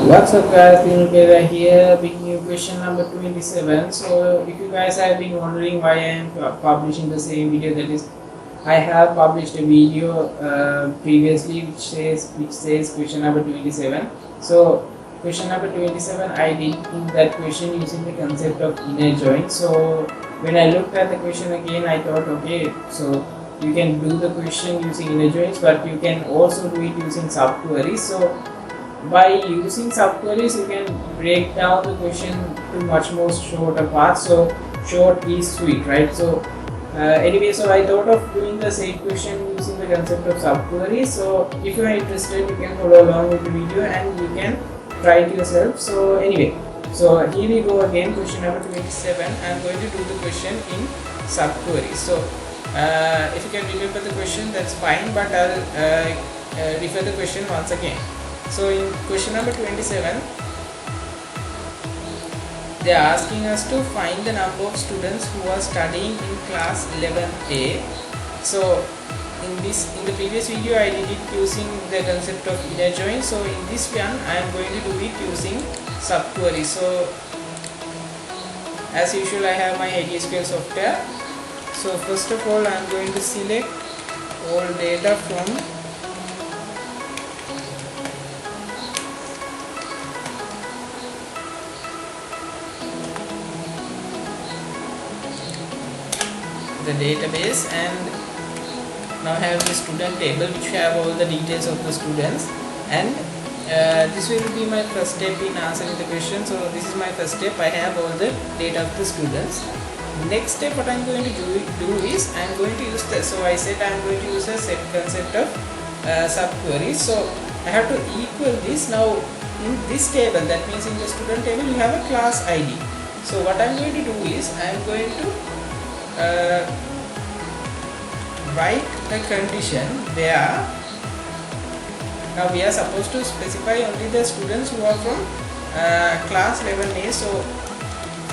What's up guys, Dinukera here, bringing you question number 27. So if you guys have been wondering why I am publishing the same video, that is, I have published a video previously which says question number 27. So question number 27, I did in that question using the concept of inner join. So when I looked at the question again, I thought, okay, so you can do the question using inner joins, but you can also do it using subqueries. So by using subqueries, you can break down the question to much more shorter parts. So short is sweet, right? So anyway, so I thought of doing the same question using the concept of subqueries. So if you are interested, you can follow along with the video and you can try it yourself. So anyway, so here we go again, question number 27. I'm going to do the question in subqueries. So if you can remember the question, that's fine, but I'll refer the question once again. So in question number 27, they are asking us to find the number of students who are studying in class 11A. So in the previous video I did it using the concept of inner join. So in this one I am going to do it using subquery. So as usual, I have my ADSQL software. So first of all, I am going to select all data from the database, and now I have the student table which have all the details of the students, and this will be my first step in answering the question. So this is my first step, I have all the data of the students. Next step, what I am going to do is I am going to use the, so I said I am going to use a set concept of subqueries. So I have to equal this. Now in this table, that means in the student table you have a class ID. So what I am going to do is I am going to write a condition where now we are supposed to specify only the students who are from class 11A. So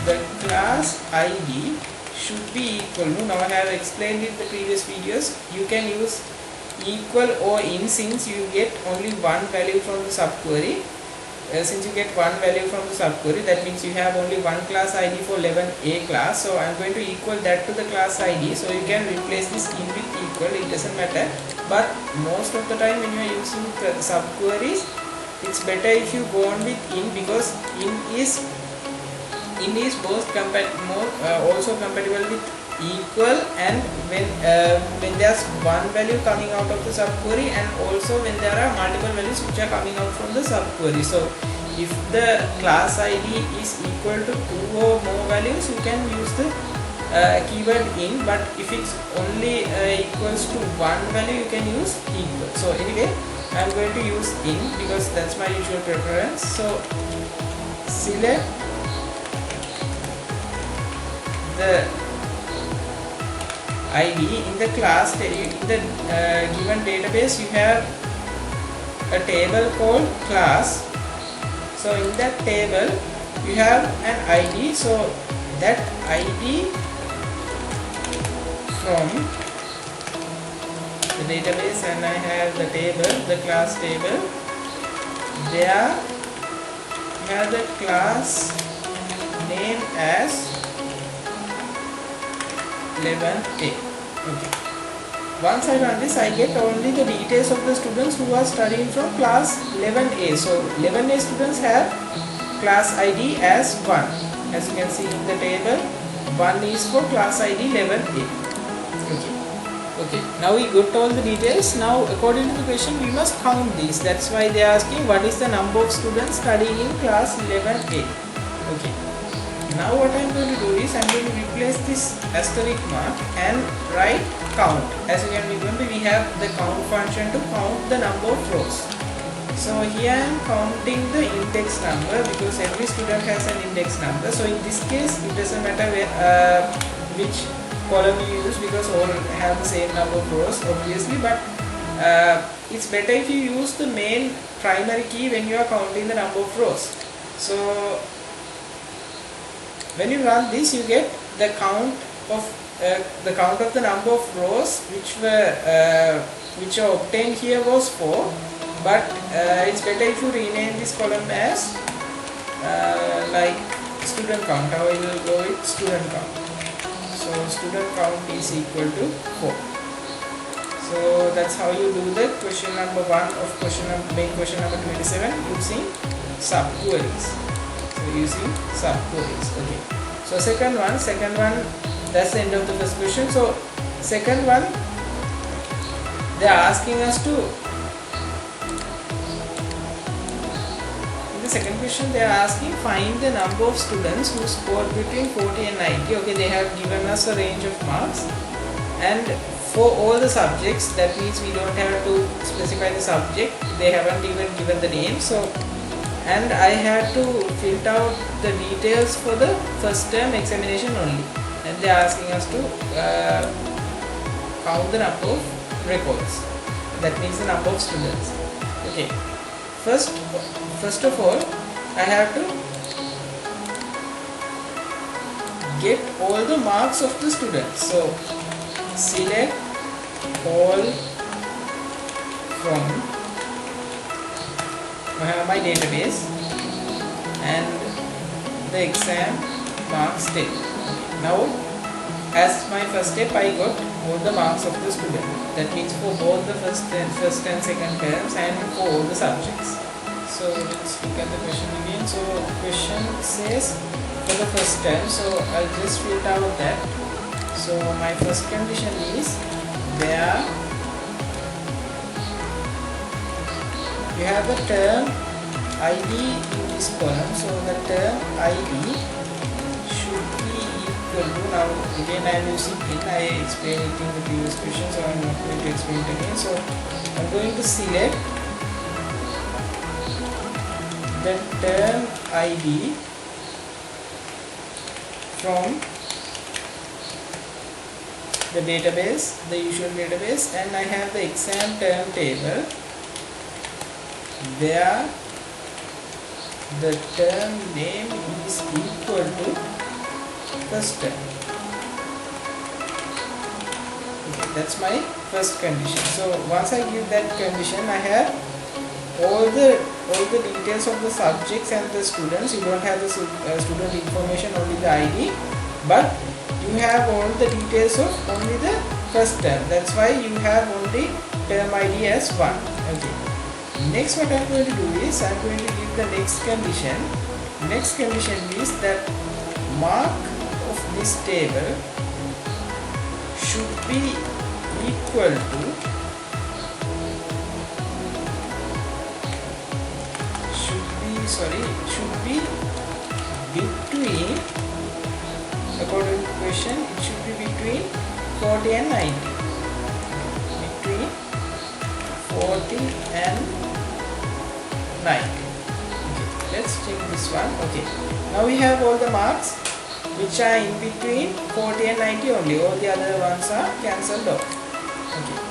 the class ID should be equal to, now I have explained in the previous videos, you can use equal or in, since you get only one value from the subquery. Since you get one value from the subquery, that means you have only one class ID for 11A class. So I am going to equal that to the class ID. So you can replace this in with equal, it doesn't matter. But most of the time when you are using the subqueries, it's better if you go on with in, because in is both also compatible with equal, and when there's one value coming out of the subquery, and also when there are multiple values which are coming out from the subquery. So if the class ID is equal to 2 or more values, you can use the keyword in, but if it's only equals to one value, you can use equal. So anyway, I'm going to use in because that's my usual preference. So select the ID in the class, in the given database you have a table called class. So in that table you have an ID, so that ID from the database, and I have the table, the class table, there you have the class name as 11A. Okay. Once I run this, I get only the details of the students who are studying from class 11A. So 11A students have class ID as 1. As you can see in the table, 1 is for class ID 11A. Okay. Now we got all the details. Now according to the question, we must count these. That's why they are asking what is the number of students studying in class 11A. Okay. Now what I am going to do is I am going to replace this asterisk mark and write count. As you can remember, we have the count function to count the number of rows. So here I am counting the index number because every student has an index number. So in this case, it doesn't matter which column you use because all have the same number of rows obviously, but it's better if you use the main primary key when you are counting the number of rows. So when you run this, you get the count of the number of rows which are obtained here was 4, but it's better if you rename this column as like student count. How I will go with student count. So student count is equal to 4. So that's how you do the question number 1 of main question number 27 using subqueries. So using subqueries. Okay. So second one, that's the end of the first question. So second one, they are asking us to, in the second question they are asking find the number of students who scored between 40 and 90. Okay, they have given us a range of marks, and for all the subjects, that means we don't have to specify the subject, they haven't even given the name. So, and I had to filter out the details for the first term examination only, and they are asking us to count the number of records, that means the number of students. Okay, first of all I have to get all the marks of the students. So select all from my database and the exam marks table. Now as my first step, I got all the marks of the student, that means for both the first and second terms and for all the subjects. So let's look at the question again. So question says for the first term, so I'll just filter out that. So my first condition is where you have the term ID in this column. So the term ID should be equal to, now again I am using it, I explained it in the previous question, so I am not going to explain it again. So I am going to select the term ID from the database, the usual database, and I have the exam term table where the term name is equal to first term. Okay, that's my first condition. So once I give that condition, I have all the details of the subjects and the students. You don't have the student information, only the ID, but you have all the details of only the first term. That's why you have only term ID as 1. Okay. Next, what I am going to do is I am going to give the next condition. Next condition is that mark of this table should be equal to should be between, according to the question, it should be between 40 and 90. Between 40 and 90. Okay, let's check this one. Okay, now we have all the marks which are in between 40 and 90 only. All the other ones are cancelled off. Okay.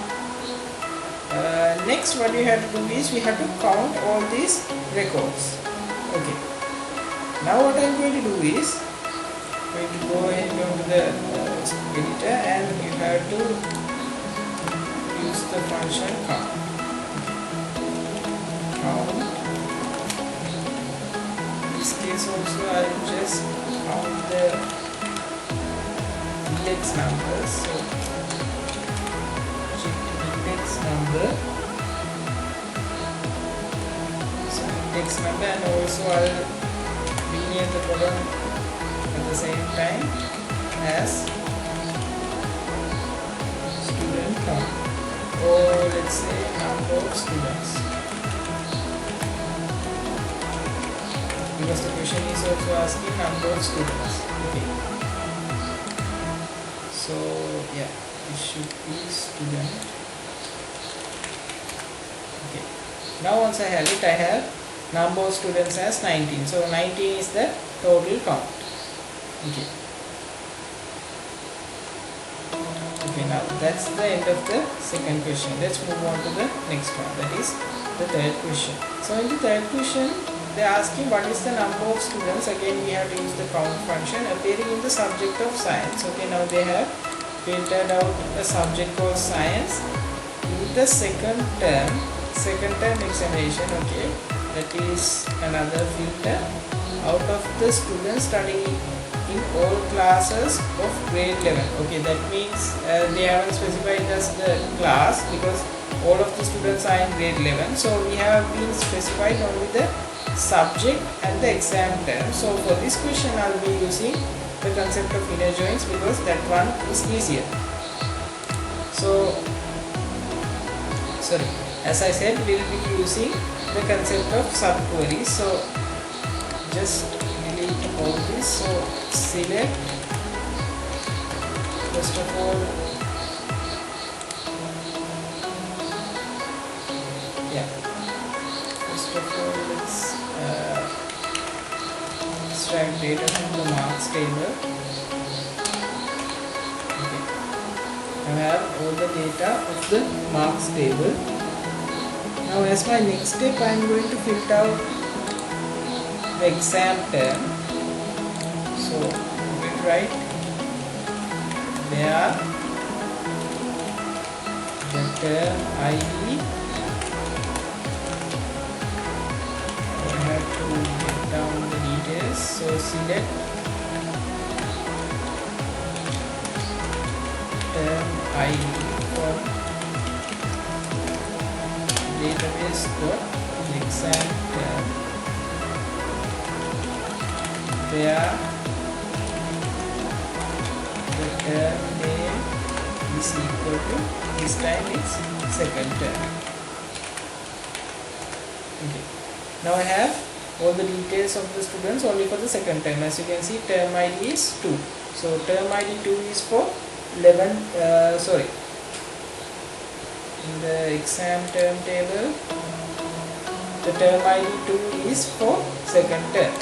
Next, what we have to do is we have to count all these records. Okay. Now what I am going to do is going to go into the editor, and you have to use the function count. Count. In this case also I will just count the index numbers. So check the index number. So index number, and also I will rename the column at the same time as student count, or let's say number of students, because the question is also asking number of students. Okay, so yeah, it should be student. Okay, now once I have it, I have number of students as 19. So 19 is the total count. Okay. Okay, now that's the end of the second question. Let's move on to the next one, that is the third question. So in the third question, they are asking what is the number of students. Again, we have to use the count function appearing in the subject of science. Okay, now they have filtered out a subject called science. In the second term, second term examination. Okay, that is another filter. Out of the students studying in all classes of grade 11. Okay, that means they haven't specified as the class because all of the students are in grade 11. So we have been specified only the subject and the exam term. So for this question I will be using the concept of inner joins because that one is easier. So sorry, as I said, we will be using the concept of subqueries. So just delete all this. So select, first of all, let's extract data from the marks table. Okay, I have all the data of the marks table. Now as my next step, I am going to filter out the exam term. So we will write there the term ID. I have to get down the details. So select term ID for database dot exam term, where the term name is equal to, this time it's second term. Okay, now I have all the details of the students only for the second term. As you can see, term ID is 2. So term ID 2 is for 11, in the exam term table, the term ID 2 is for second term.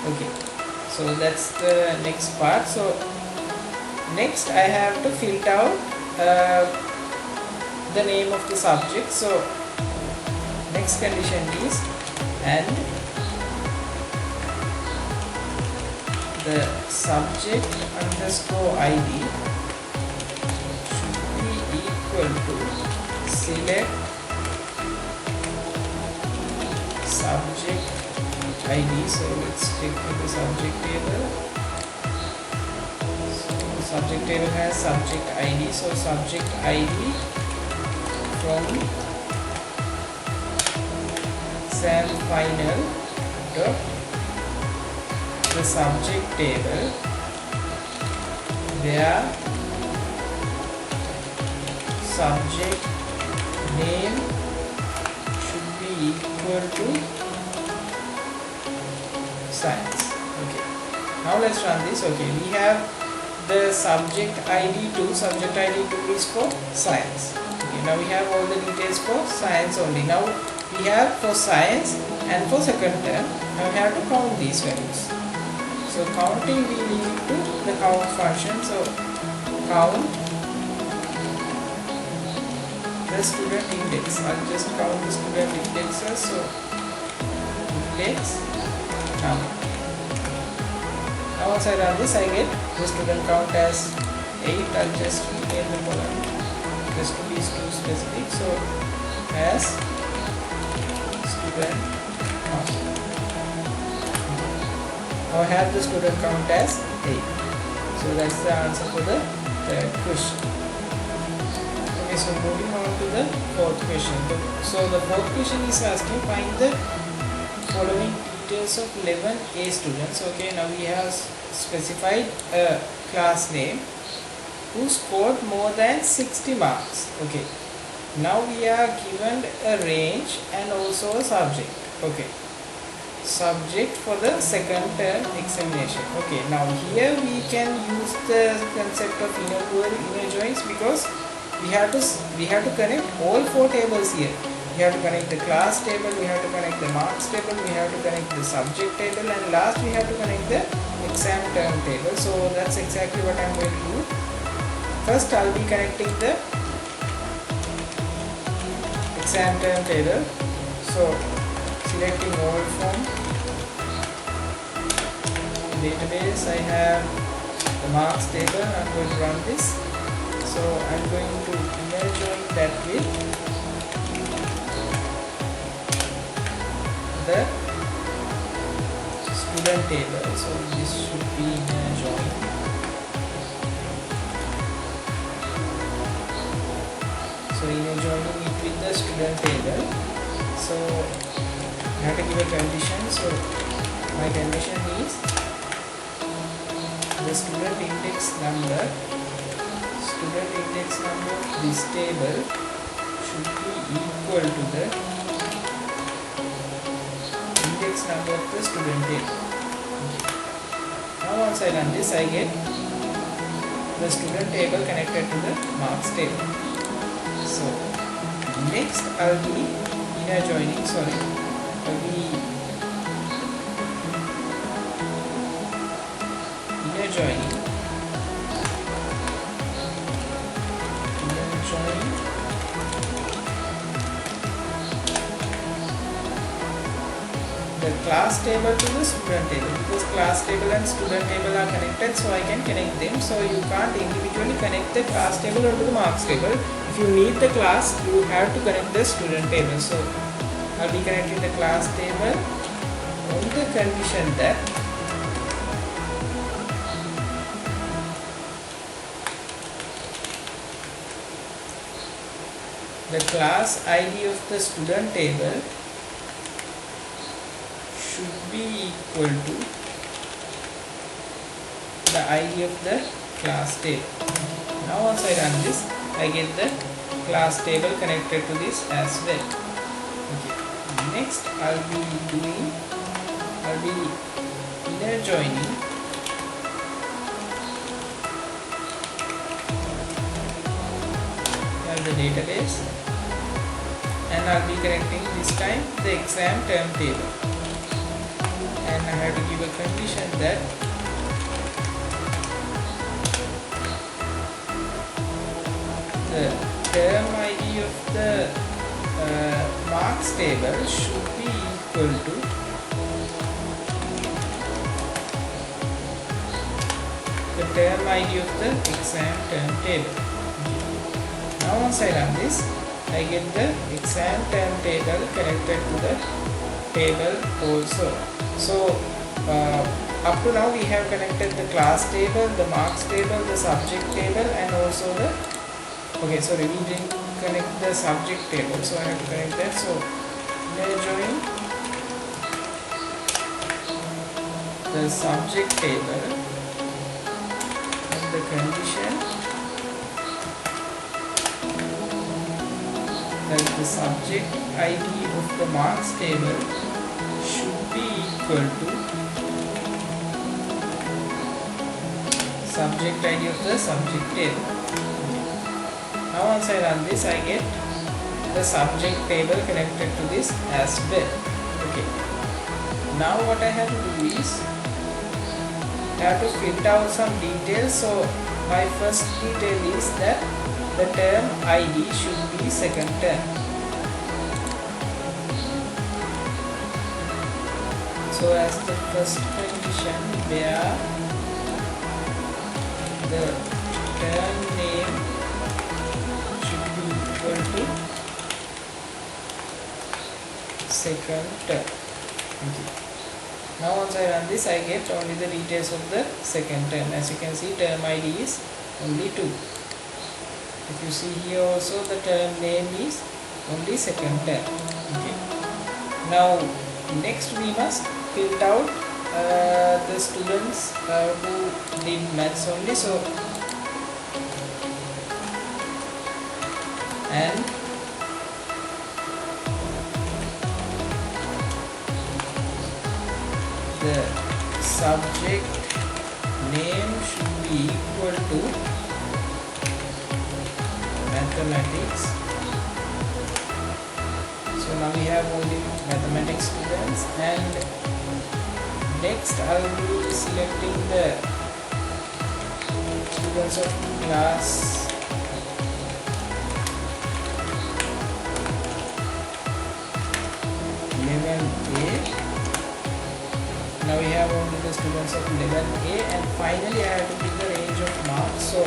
Okay, so that's the next part. So next I have to filter out the name of the subject. So next condition is, and the subject underscore ID should be equal to select subject ID. So let's check the subject table. So subject table has subject ID. So subject ID from exam final dot the subject table, where subject name should be equal to science. Okay, now let's run this. Okay, we have the subject ID 2, subject ID 2 is for science. Okay, now we have all the details for science only. Now we have for science and for second term. Now we have to count these values. So counting, we need to the count function. So count the student index. I'll just count the student indexes. So index number. Now once I run this, I get the student count as 8. I'll just rename the column just to be too specific. So as student count. Now I have the student count as 8. So that's the answer for the question. Okay, so moving on to the fourth question. So the fourth question is asking, find the following details of 11A students. Okay, now we have specified a class name who scored more than 60 marks. Okay, now we are given a range and also a subject. Okay, subject for the second term examination. Okay, now here we can use the concept of inner joins because we have to connect all 4 tables here. We have to connect the class table, we have to connect the marks table, we have to connect the subject table, and last we have to connect the exam term table. So that's exactly what I'm going to do. First I'll be connecting the exam term table. So selecting all from database, I have the marks table. I'm going to run this. So I'm going to inner join that with the student table. So this should be in a join. So in a joining it with the student table. So I have to give a condition. So my condition is the student index number of this table should be equal to the index number of the student table. Okay. Now once I run this, I get the student table connected to the marks table. So next I'll be inner joining. I'll be inner joining. The class table to the student table, because class table and student table are connected, so I can connect them. So you can't individually connect the class table or to the marks table. If you need the class, you have to connect the student table. So I'll be connecting the class table on the condition that the class ID of the student table should be equal to the ID of the class table. Now once I run this, I get the class table connected to this as well. Okay. Next I'll be inner joining the database, and I'll be connecting this time the exam term table, and I have to give a condition that the term ID of the marks table should be equal to the term ID of the exam term table. Now once I run this, I get the exam term table connected to the table also. So up to now we have connected the class table, the marks table, the subject table, and also the we didn't connect the subject table, so I have to connect that. So inner join the subject table and the condition that the subject ID of the marks table should be equal to subject ID of the subject table. Now once I run this, I get the subject table connected to this as well. Okay. Now what I have to do is I have to print out some details. So my first detail is that the term ID should be second term. So as the first condition, where the term name should be equal to second term. Okay. Now once I run this, I get only the details of the second term. As you can see, term ID is only 2. If you see here also, the term name is only second term. Okay. Now next we must fill out the students who did maths only. So and the subject name should be equal to mathematics. So now we have only mathematics students, and next I will be selecting the students of class 11A. Now we have only the students of 11A, and finally I have to pick the range of marks. So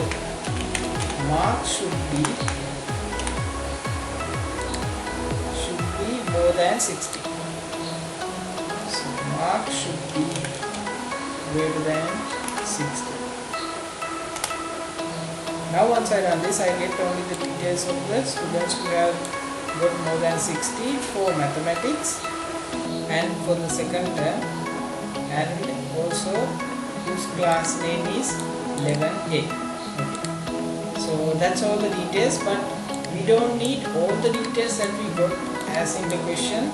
marks should be more than 60. mark should be greater than 60. Now once I run this, I get only the details of the students who have got more than 60 for mathematics and for the second term, and also whose class name is 11A. Okay. So that's all the details, but we don't need all the details that we got as in the question.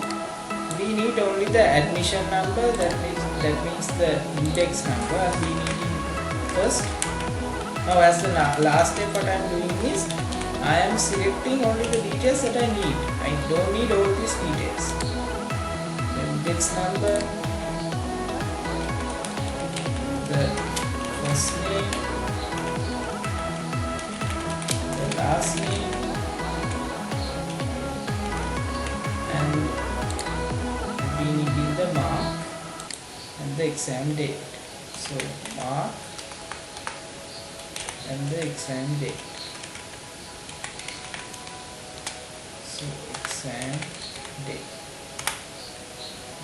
We need only the admission number, that means the index number, and we need it first. Now as the last step, what I am doing is I am selecting only the details that I need. I don't need all these details. The index number, the first name, the last name, and we need the mark and the exam date. So mark and the exam date. So exam date.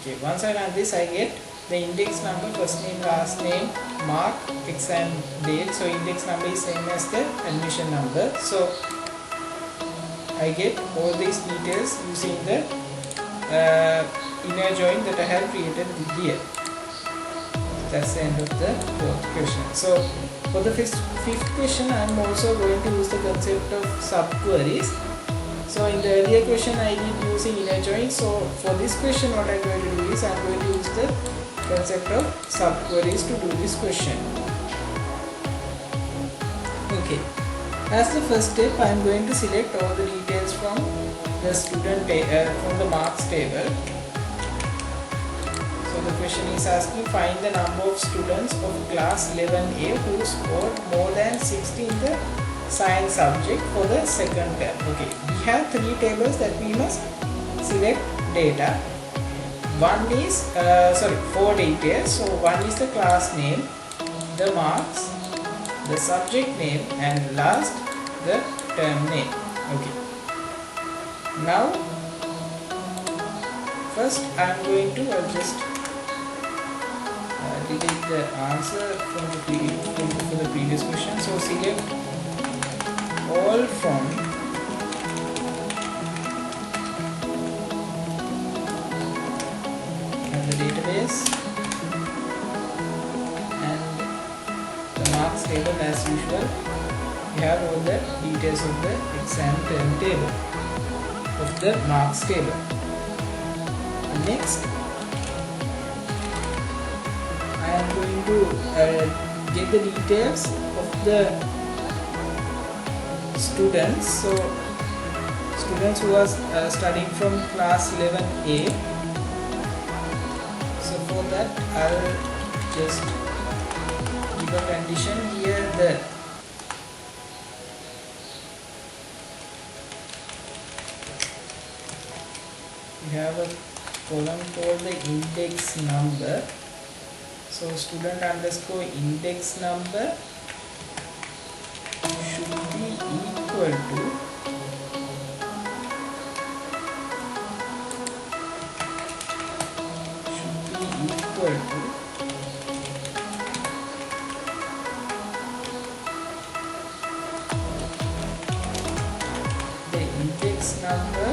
Okay, once I run this, I get the index number, first name, last name, mark, exam date. So index number is same as the admission number. So I get all these details using the inner join that I have created here. That's the end of the fourth question. So for the fifth question, I am also going to use the concept of subqueries. So in the earlier question, I did using inner join. So for this question, what I am going to do is I am going to use the concept of subqueries to do this question. Okay. As the first step, I am going to select all the details from the from the marks table. So the question is asking, find the number of students of class 11A who scored more than 60 in the science subject for the second term. Okay, we have three tables that we must select data. One is four details. So one is the class name, the marks, the subject name, and last the term name. Okay. Now first I am going to just delete the answer from the previous question. So select all from the database and the marks table. As usual, we have all the details of the exam term table of the marks table. Next, I am going to get the details of the students. So students who are studying from class 11A. So for that, I will just give a condition here. We have a column called the index number. So student underscore index number should be equal to the index number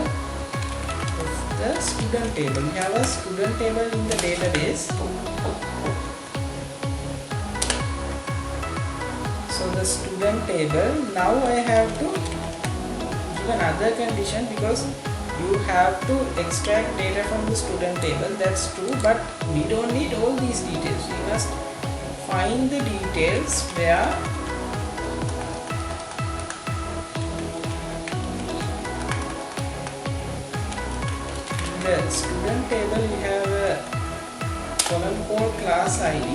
of the student table. We have a student table in the database. So the student table, now I have to give another condition, because you have to extract data from the student table. That's true, but we don't need all these details. We must find the details where in the student table we have a column called class ID,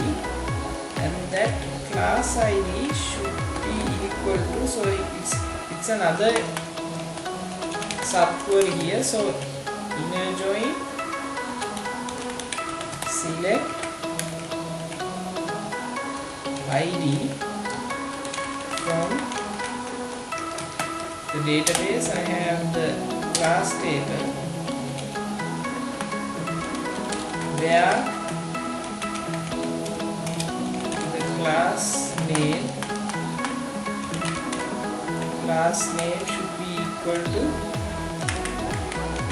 and that class ID should be equal to, so it's another subquery here. So inner join select ID from the database. I have the class table where class name should be equal to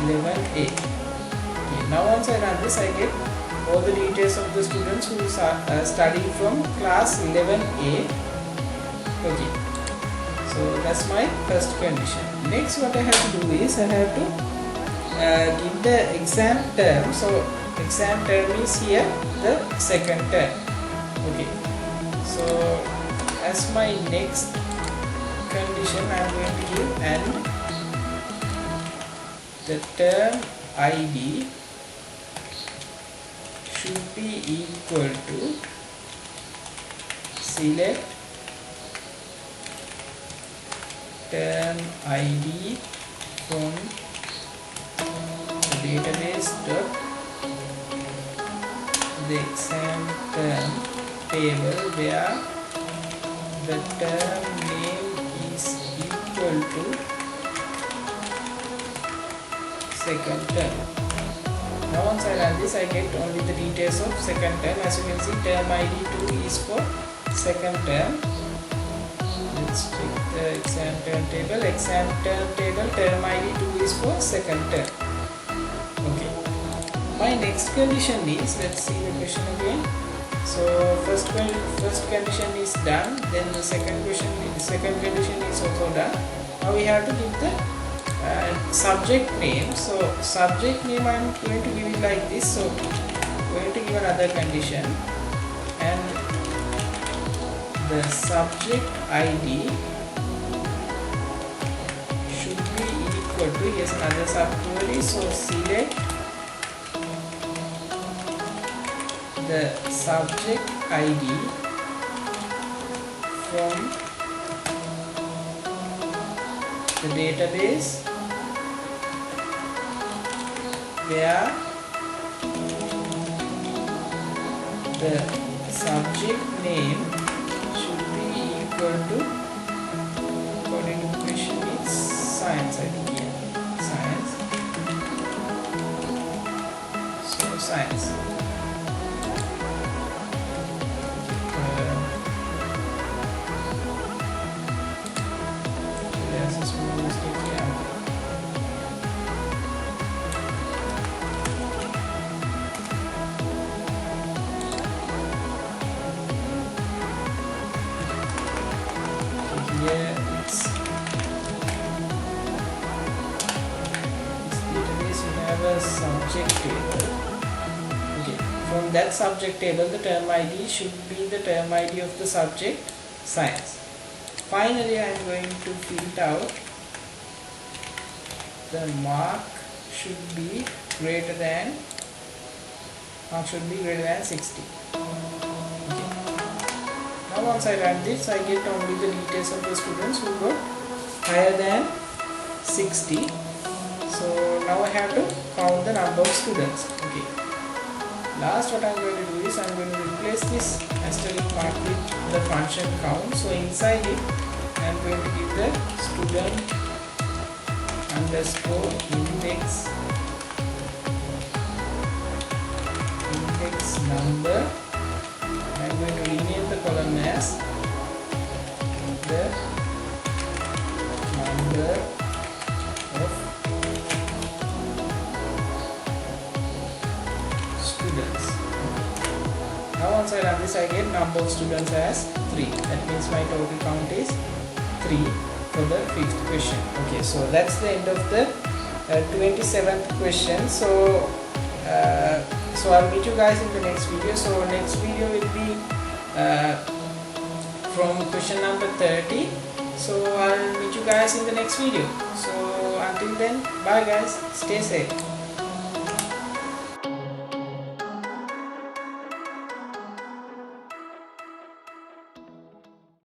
11A. Okay, now once I run this, I get all the details of the students who study from class 11A. Okay, so that's my first condition. Next, what I have to do is I have to give the exam term. So exam term is here the second term. Okay, so as my next condition I am going to give, and the term ID should be equal to select term ID from the database dot the exam term table where the term name is equal to second term. Now once I run this, I get only the details of second term. As you can see, term ID 2 is for second term. Let's check the exam term table. Exam term table, term ID 2 is for second term. Okay. My next condition is, let's see the question again. So first condition is done. Then the second condition is also done. Now we have to give the subject name. So subject name I am going to give it like this. So we are going to give another condition, and the subject ID should be equal to, here's another subquery, so select the subject ID from the database where the subject name should be equal to, according to the question, it's science, I think, yeah, science. So science. There's a small mistake here. Here it's database, you have a subject table. Okay, from that subject table the term ID should be the term ID of the subject science. Finally I am going to fill out the mark should be greater than 60. Now once I run this, I get only the details of the students who got higher than 60. So now I have to count the number of students. Okay. Last what I am going to do is I am going to replace this asterisk mark with the function count. So inside it I am going to give the student underscore index number. I am going to rename the column as the number of students. Now once I run this, I get number of students as 3. That means my total count is 3 for the 5th question. Okay, so that's the end of the 27th question. So I'll meet you guys in the next video. So next video will be from question number 30. So I'll meet you guys in the next video. So until then, bye guys, stay safe.